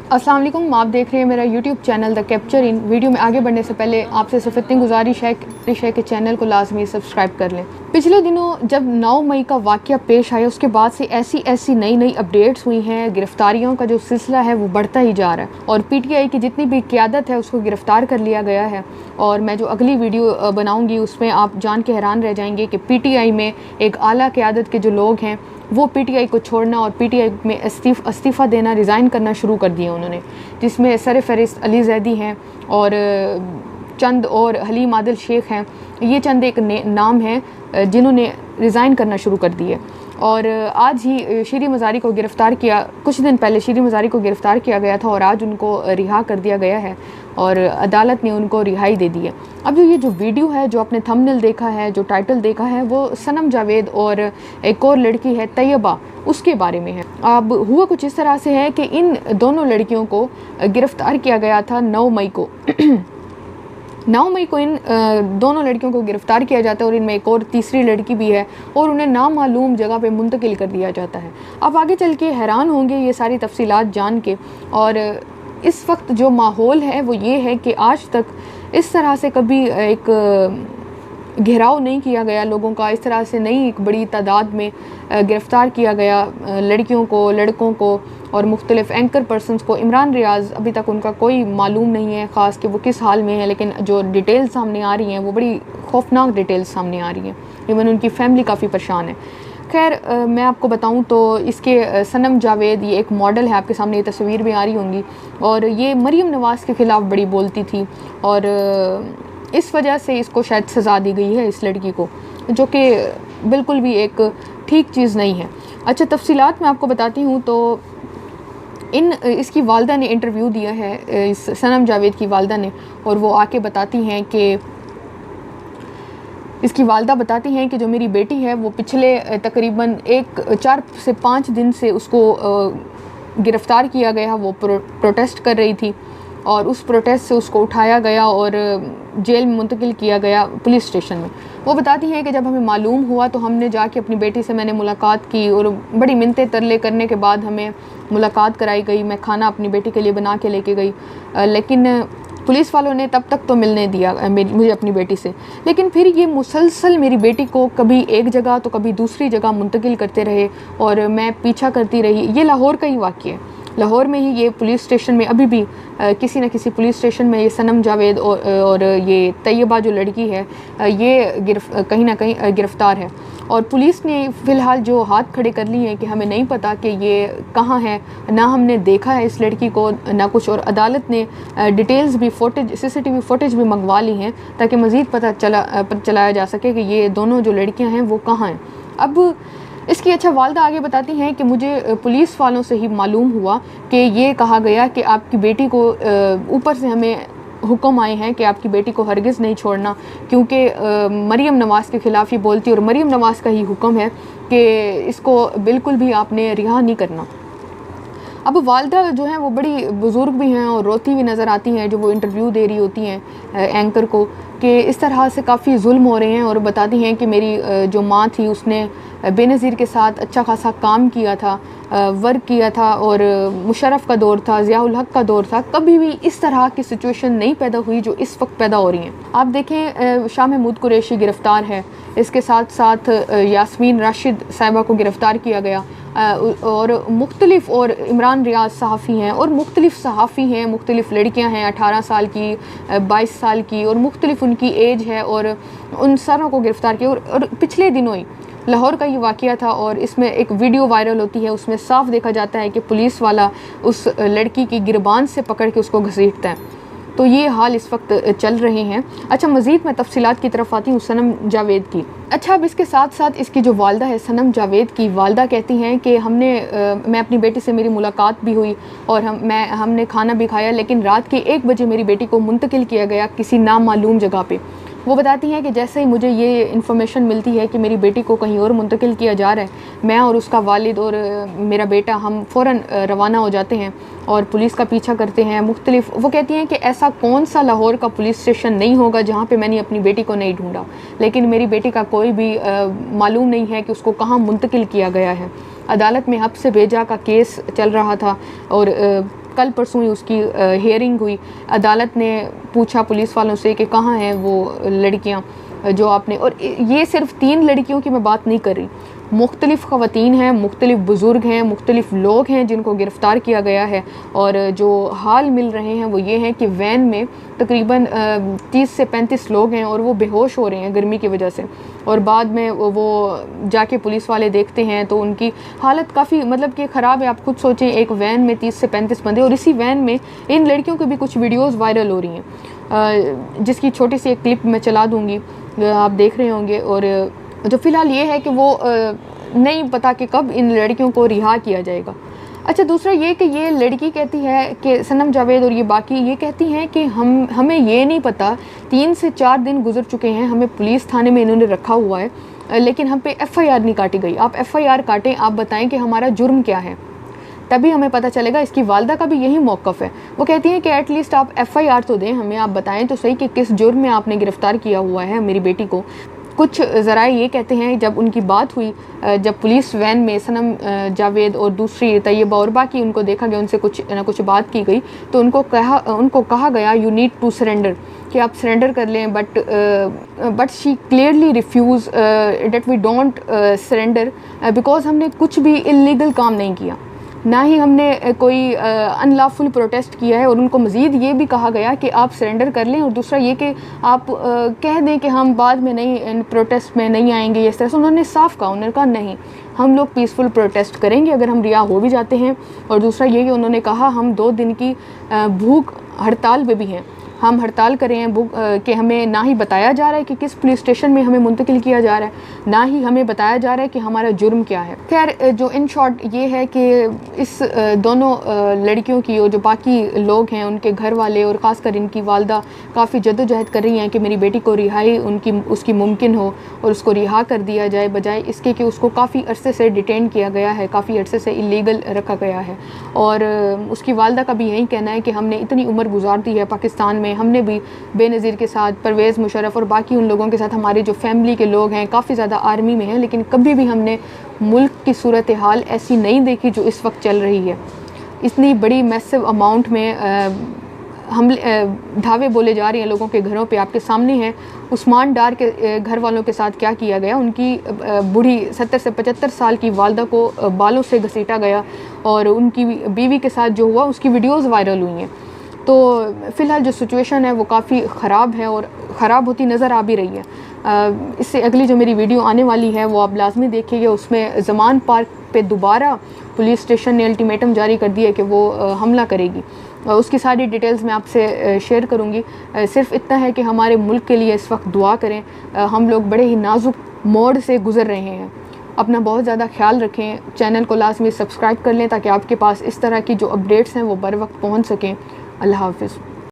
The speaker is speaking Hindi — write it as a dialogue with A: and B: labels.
A: अस्सलाम वालेकुम, आप देख रहे हैं मेरा YouTube channel the capture in. Video में आगे बढ़ने से पहले आपसे सिर्फ इतनी गुजारिश है कि चैनल को लाजमी सब्सक्राइब कर लें। पिछले दिनों जब 9 मई का वाक़या पेश आया उसके बाद से ऐसी नई अपडेट्स हुई हैं। गिरफ्तारियों का जो सिलसिला है वो बढ़ता ही जा रहा है और PTI की जितनी भी क़यादत है उसको गिरफ़्तार कर लिया गया है। और मैं जो अगली वीडियो बनाऊँगी उसमें आप जान के हैरान रह जाएंगे कि PTI में एक आला क़यादत के जो लोग हैं वो PTI को छोड़ना और PTI में इस्तीफ़ा देना, रिज़ाइन करना शुरू कर दिया उन्होंने, जिसमें सरफ़हरिस्त अली ज़ैदी हैं और चंद और हलीम आदिल शेख हैं। ये चंद एक नाम हैं जिन्होंने रिज़ाइन करना शुरू कर दिए। और आज ही शीरी मज़ारी को गिरफ़्तार किया, कुछ दिन पहले शीरी मज़ारी को गिरफ़्तार किया गया था और आज उनको रिहा कर दिया गया है और अदालत ने उनको रिहाई दे दी है। अब ये जो वीडियो है, जो आपने थंबनेल देखा है, जो टाइटल देखा है, वो सनम जावेद और एक और लड़की है तैयबा, उसके बारे में है। अब हुआ कुछ इस तरह से है कि इन दोनों लड़कियों को गिरफ़्तार किया गया था 9 मई को 9 मई को इन दोनों लड़कियों को गिरफ़्तार किया जाता है और इनमें एक और तीसरी लड़की भी है और उन्हें नामालूम जगह पे मुंतकिल कर दिया जाता है। अब आगे चल के हैरान होंगे ये सारी तफसीलात जान के। और इस वक्त जो माहौल है वो ये है कि आज तक इस तरह से कभी एक घेराव नहीं किया गया लोगों का, इस तरह से नहीं एक बड़ी तादाद में गिरफ़्तार किया गया लड़कियों को, लड़कों को और मुख्तलिफ़ एंकर पर्सनस को। इमरान रियाज़ अभी तक उनका कोई मालूम नहीं है ख़ास कि वो किस हाल में है, लेकिन जो डिटेल्स सामने आ रही हैं वो बड़ी खौफनाक डिटेल्स सामने आ रही हैं। इवन उनकी फ़ैमिली काफ़ी परेशान है। खैर मैं आपको बताऊं तो इसके सनम जावेद ये एक मॉडल है, आपके सामने ये तस्वीर भी आ रही होंगी, और ये मरीम नवाज़ के ख़िलाफ़ बड़ी बोलती थी और इस वजह से इसको शायद सज़ा दी गई है इस लड़की को, जो कि बिल्कुल भी एक ठीक चीज़ नहीं है। अच्छा, तफसीलात मैं आपको बताती हूँ तो इसकी वालदा ने इंटरव्यू दिया है, इस सनम जावेद की वालदा ने, और वो आके बताती हैं कि इसकी वालदा बताती हैं कि जो मेरी बेटी है वो पिछले तकरीबन 4 से 5 दिन से उसको गिरफ़्तार किया गया। वो प्रोटेस्ट कर रही थी और उस प्रोटेस्ट से उसको उठाया गया और जेल में मुंतकिल किया गया पुलिस स्टेशन में। वो बताती हैं कि जब हमें मालूम हुआ तो हमने जाके अपनी बेटी से मैंने मुलाकात की और बड़ी मिन्नतें तरले करने के बाद हमें मुलाकात कराई गई। मैं खाना अपनी बेटी के लिए बना के लेके गई, लेकिन पुलिस वालों ने तब तक तो मिलने दिया मुझे अपनी बेटी से, लेकिन फिर ये मुसलसल मेरी बेटी को कभी एक जगह तो कभी दूसरी जगह मुंतकिल करते रहे और मैं पीछा करती रही। ये लाहौर का ही वाक़या है। लाहौर में ही ये पुलिस स्टेशन में अभी भी किसी न किसी पुलिस स्टेशन में ये सनम जावेद और ये तैयबा जो लड़की है ये कहीं ना कहीं गिरफ़्तार है। और पुलिस ने फ़िलहाल जो हाथ खड़े कर लिए हैं कि हमें नहीं पता कि ये कहाँ है, ना हमने देखा है इस लड़की को ना कुछ, और अदालत ने डिटेल्स भी, CCTV फुटेज भी मंगवा ली हैं ताकि मज़ीद पता चलाया जा सके कि ये दोनों जो लड़कियाँ हैं वो कहाँ हैं। अब इसकी वालदा आगे बताती हैं कि मुझे पुलिस वालों से ही मालूम हुआ कि ये कहा गया कि आपकी बेटी को ऊपर से हमें हुक्म आए हैं कि आपकी बेटी को हरगिज़ नहीं छोड़ना, क्योंकि मरीम नवाज़ के ख़िलाफ़ ये बोलती है और मरीम नवाज़ का ही हुक्म है कि इसको बिल्कुल भी आपने रिहा नहीं करना। अब वालदा जो हैं वो बड़ी बुज़ुर्ग भी हैं और रोती हुई नज़र आती हैं जो वो इंटरव्यू दे रही होती हैं एंकर को, कि इस तरह से काफ़ी जुल्म हो रहे हैं। और बताती हैं कि मेरी जो माँ थी उसने बेनज़ीर के साथ अच्छा खासा काम किया था, वर्क किया था, और मुशर्रफ का दौर था, ज़ियाउल हक का दौर था, कभी भी इस तरह की सिचुएशन नहीं पैदा हुई जो इस वक्त पैदा हो रही हैं। आप देखें शाह महमूद कुरैशी गिरफ़्तार है, इसके साथ साथ यास्मीन राशिद साहिबा को गिरफ़्तार किया गया, और मुख्तलिफ़ और इमरान रियाज़ सहाफ़ी हैं और मुख्तलिफ़ सहाफ़ी हैं, मुख्तलिफ़ लड़कियां हैं 18 साल की, 22 साल की, और मुख्तलिफ़ उनकी एज है, और उन सारों को गिरफ़्तार किया। और पिछले दिनों ही लाहौर का ये वाक़या था और इसमें एक वीडियो वायरल होती है, उसमें साफ देखा जाता है कि पुलिस वाला उस लड़की की गिरबान से पकड़ के उसको घसीटता है। तो ये हाल इस वक्त चल रहे हैं। अच्छा, मज़ीद मैं तफसीलात की तरफ आती हूँ सनम जावेद की। अच्छा, अब इसके साथ साथ इसकी जो वालदा है सनम जावेद की वालदा कहती हैं कि मैं अपनी बेटी से मेरी मुलाकात भी हुई और हमने खाना भी खाया, लेकिन रात के 1 बजे मेरी बेटी को मुंतकिल किया गया किसी नामालूम जगह पे। वो बताती हैं कि जैसे ही मुझे ये इन्फॉर्मेशन मिलती है कि मेरी बेटी को कहीं और मुंतकिल किया जा रहा है, मैं और उसका वालिद और मेरा बेटा हम फ़ौरन रवाना हो जाते हैं और पुलिस का पीछा करते हैं मुख्तलिफ। वो कहती हैं कि ऐसा कौन सा लाहौर का पुलिस स्टेशन नहीं होगा जहाँ पे मैंने अपनी बेटी को नहीं ढूंढा, लेकिन मेरी बेटी का कोई भी मालूम नहीं है कि उसको कहाँ मुंतकिल किया गया है। अदालत में हब्स से भेजा का केस चल रहा था और कल परसों ही उसकी हियरिंग हुई। अदालत ने पूछा पुलिस वालों से कि कहाँ हैं वो लड़कियाँ जो आपने, और ये सिर्फ 3 लड़कियों की मैं बात नहीं कर रही, मुख्तलिफ़ ख़वातीन हैं, मुख्तलिफ़ बुज़ुर्ग हैं, मुख्तलिफ़ लोग हैं जिनको गिरफ़्तार किया गया है। और जो हाल मिल रहे हैं वो ये हैं कि वैन में तकरीबन 30 से 35 लोग हैं और वो बेहोश हो रहे हैं गर्मी की वजह से। और बाद में वो जाके पुलिस वाले देखते हैं तो उनकी हालत काफ़ी मतलब कि ख़राब है। आप खुद सोचें, एक वैन में 30 से 35 बंदे, और इसी वैन में इन लड़कियों की भी कुछ वीडियोज़ वायरल हो रही हैं, जिसकी छोटी सी एक क्लिप मैं चला दूँगी, आप देख रहे होंगे। और जो फ़िलहाल ये है कि वो नहीं पता कि कब इन लड़कियों को रिहा किया जाएगा। अच्छा, दूसरा ये कि ये लड़की कहती है कि सनम जावेद और ये बाकी ये कहती हैं कि हमें ये नहीं पता, 3 से 4 दिन गुजर चुके हैं, हमें पुलिस थाने में इन्होंने रखा हुआ है, लेकिन हम पे FIR नहीं काटी गई। आप FIR काटें, आप बताएं कि हमारा जुर्म क्या है, तभी हमें पता चलेगा। इसकी वालदा का भी यही मौक़िफ़ है। वो कहती हैं कि एटलीस्ट आप FIR तो दें हमें, आप बताएं तो सही कि किस जुर्म में आपने गिरफ़्तार किया हुआ है मेरी बेटी को। कुछ ज़राए ये कहते हैं जब उनकी बात हुई, जब पुलिस वैन में सनम जावेद और दूसरी तैयबा और बाकी उनको देखा गया, उनसे कुछ ना कुछ बात की गई, तो उनको कहा गया यू नीड टू सरेंडर, कि आप सरेंडर कर लें। But she clearly refuse that we don't surrender because हमने कुछ भी इलीगल काम नहीं किया, ना ही हमने कोई अनलॉफुल प्रोटेस्ट किया है। और उनको मज़ीद ये भी कहा गया कि आप सरेंडर कर लें, और दूसरा ये कि आप कह दें कि हम बाद में नहीं प्रोटेस्ट में नहीं आएंगे। इस तरह से उन्होंने साफ कहा, उन्होंने कहा नहीं, हम लोग पीसफुल प्रोटेस्ट करेंगे अगर हम रिहा हो भी जाते हैं। और दूसरा ये कि उन्होंने कहा हम 2 दिन की भूख हड़ताल पे भी हैं, हम हड़ताल करें कि हमें ना ही बताया जा रहा है कि किस पुलिस स्टेशन में हमें मुंतकिल किया जा रहा है, ना ही हमें बताया जा रहा है कि हमारा जुर्म क्या है। खैर, जो इन शॉर्ट ये है कि इस दोनों लड़कियों की और जो बाकी लोग हैं उनके घर वाले और ख़ासकर इनकी वालदा काफ़ी जद्दोजहद कर रही हैं कि मेरी बेटी को रिहाई उसकी मुमकिन हो और उसको रिहा कर दिया जाए, बजाय इसके कि उसको काफ़ी अरसे से डिटेन किया गया है, काफ़ी अरसे से इलीगल रखा गया है। और उसकी वालदा का भी यही कहना है कि हमने इतनी उम्र गुजार दी है पाकिस्तान में, हमने भी बेनज़ीर के साथ, परवेज़ मुशर्रफ और बाकी उन लोगों के साथ, हमारी जो फैमिली के लोग हैं काफ़ी ज़्यादा आर्मी में हैं, लेकिन कभी भी हमने मुल्क की सूरत हाल ऐसी नहीं देखी जो इस वक्त चल रही है। इतनी बड़ी मैसिव अमाउंट में हम ढावे बोले जा रहे हैं लोगों के घरों पे। आपके सामने है उस्मान डार के घर वालों के साथ क्या किया गया। उनकी बूढ़ी 70 से 75 साल की वालदा को बालों से घसीटा गया और उनकी बीवी के साथ जो हुआ उसकी वीडियोस वायरल हुई हैं। तो फ़िलहाल जो सिचुएशन है वो काफ़ी ख़राब है और ख़राब होती नज़र आ भी रही है। इससे अगली जो मेरी वीडियो आने वाली है वो आप लाजमी देखिएगा। उसमें ज़मान पार्क पे दोबारा पुलिस स्टेशन ने अल्टीमेटम जारी कर दिया कि वो हमला करेगी। उसकी सारी डिटेल्स मैं आपसे शेयर करूँगी। सिर्फ इतना है कि हमारे मुल्क के लिए इस वक्त दुआ करें। हम लोग बड़े ही नाजुक मोड़ से गुज़र रहे हैं। अपना बहुत ज़्यादा ख्याल रखें। चैनल को लाजमी सब्सक्राइब कर लें ताकि आपके पास इस तरह की जो अपडेट्स हैं वो बर वक्त पहुँच सकें। अल्लाह हाफ़िज़।